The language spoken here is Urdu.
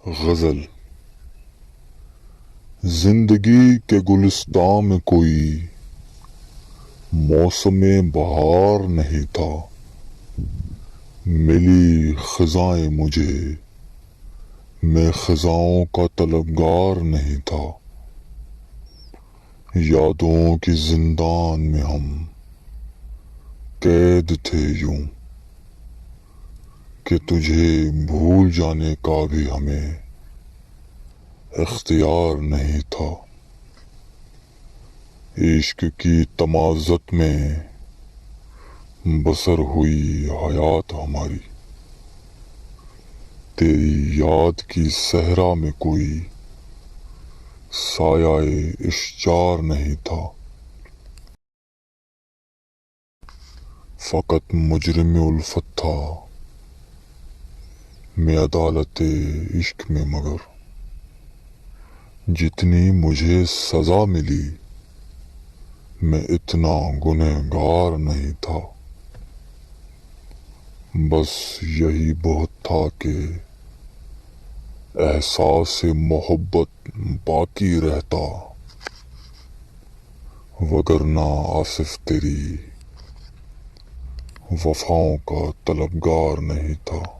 غزل۔ زندگی کے گلستاں میں کوئی موسم بہار نہیں تھا، ملی خزائیں مجھے، میں خزاؤں کا طلبگار نہیں تھا۔ یادوں کی زندان میں ہم قید تھے یوں کہ تجھے بھول جانے کا بھی ہمیں اختیار نہیں تھا۔ عشق کی تمازت میں بسر ہوئی حیات ہماری، تیری یاد کی صحرا میں کوئی سایہ اشجار نہیں تھا۔ فقط مجرم الفت تھا میں عدالت عشق میں، مگر جتنی مجھے سزا ملی میں اتنا گنہگار نہیں تھا۔ بس یہی بہت تھا کہ احساس محبت باقی رہتا، وگرنہ آصف تیری وفاؤں کا طلبگار نہیں تھا۔